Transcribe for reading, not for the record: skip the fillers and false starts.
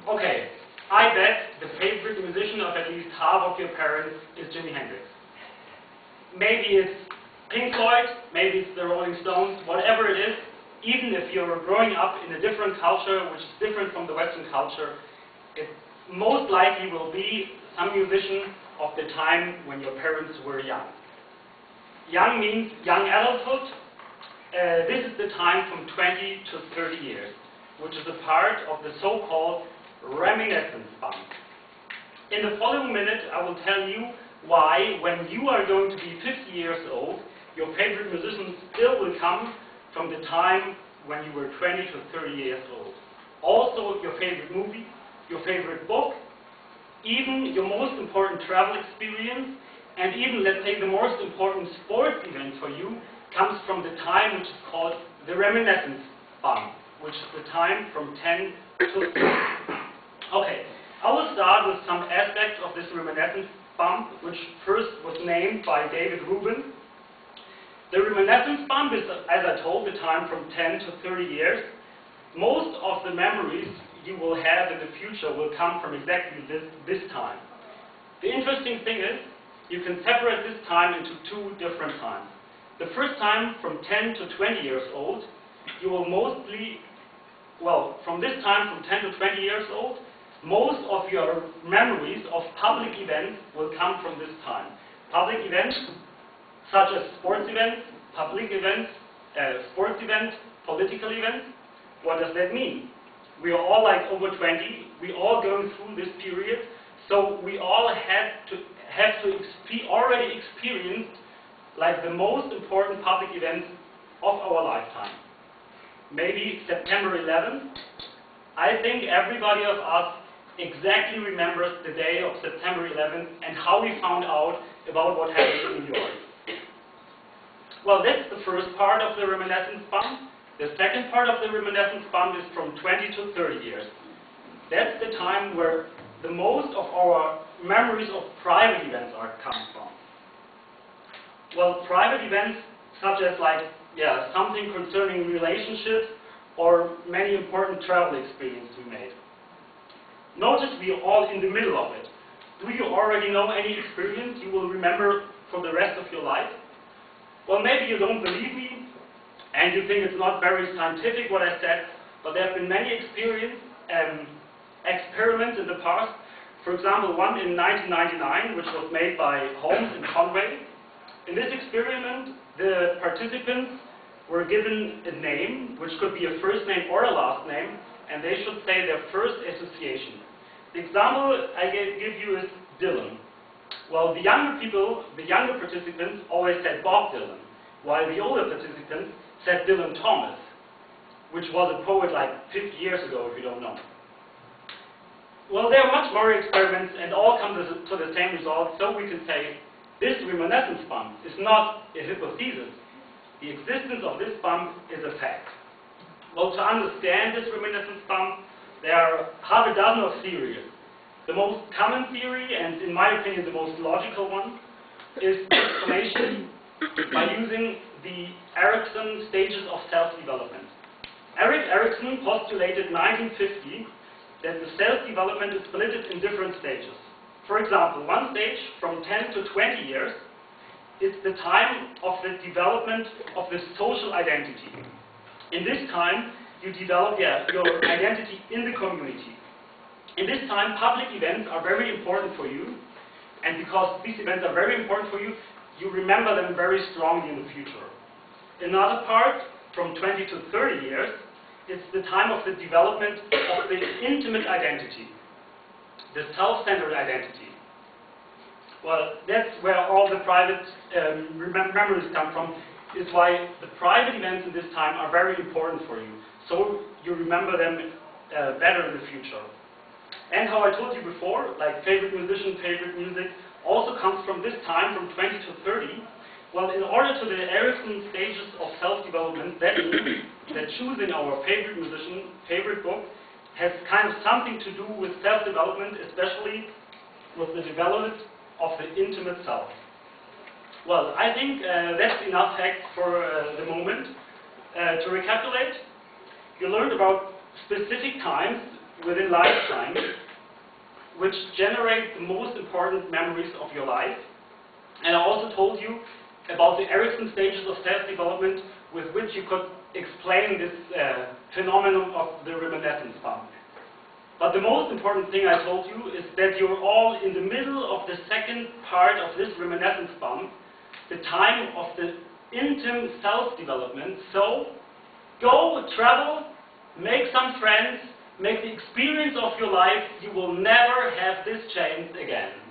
Okay, I bet the favorite musician of at least half of your parents is Jimi Hendrix. Maybe it's Pink Floyd, maybe it's the Rolling Stones, whatever it is, even if you're growing up in a different culture, which is different from the Western culture, it most likely will be some musician of the time when your parents were young. Young means young adulthood. This is the time from 20 to 30 years, which is a part of the so-called Reminiscence Bump. In the following minute, I will tell you why, when you are going to be 50 years old, your favorite musician still will come from the time when you were 20 to 30 years old. Also, your favorite movie, your favorite book, even your most important travel experience, and even, let's say, the most important sports event for you comes from the time which is called the Reminiscence Bump, which is the time from 10 to 30. Okay, I will start with some aspects of this Reminiscence Bump, which first was named by David Rubin. The Reminiscence Bump is, as I told, the time from 10 to 30 years. Most of the memories you will have in the future will come from exactly this time. The interesting thing is, you can separate this time into two different times. The first time, from 10 to 20 years old, you will mostly, well, from this time, from 10 to 20 years old, most of your memories of public events will come from this time. Public events, such as sports events, public events, sports events, political events. What does that mean? We are all like over 20, we all going through this period, so we all already experienced like the most important public events of our lifetime. Maybe September 11th. I think everybody of us exactly remembers the day of September 11th and how we found out about what happened in New York. Well, that's the first part of the Reminiscence Bump. The second part of the Reminiscence Bump is from 20 to 30 years. That's the time where the most of our memories of private events are come from. Well, private events such as something concerning relationships or many important travel experiences we made. Notice we are all in the middle of it. Do you already know any experience you will remember for the rest of your life? Well, maybe you don't believe me, and you think it's not very scientific what I said, but there have been many experiments in the past. For example, one in 1999, which was made by Holmes and Conway. In this experiment, the participants were given a name, which could be a first name or a last name, and they should say their first association. The example I give you is Dylan. Well, the younger participants always said Bob Dylan, while the older participants said Dylan Thomas, which was a poet like 50 years ago, if you don't know. Well, there are much more experiments and all come to the same result, so we can say this Reminiscence Bump is not a hypothesis. The existence of this bump is a fact. Well, to understand this Reminiscence Bump, there are half a dozen of theories. The most common theory, and in my opinion the most logical one, is explanation by using the Erikson stages of self-development. Erik Erikson postulated in 1950 that the self-development is split in different stages. For example, one stage from 10 to 20 years is the time of the development of the social identity. In this time, you develop your identity in the community. In this time, public events are very important for you, and because these events are very important for you, you remember them very strongly in the future. Another part, from 20 to 30 years, is the time of the development of the intimate identity, the self-centered identity. Well, that's where all the private memories come from, is why the private events in this time are very important for you, so you remember them better in the future. And how I told you before, like favorite musician, favorite music, also comes from this time, from 20 to 30. Well, in order to the Erikson stages of self-development, that means that choosing our favorite musician, favorite book, has kind of something to do with self-development, especially with the development of the intimate self. Well, I think that's enough facts for the moment. To recapitulate, you learned about specific times within lifetime which generate the most important memories of your life. And I also told you about the Erikson stages of self-development with which you could explain this phenomenon of the reminiscence bump. But the most important thing I told you is that you're all in the middle of the second part of this reminiscence bump, the time of the intimate self-development. So, go, travel, make some friends, make the experience of your life. You will never have this chance again.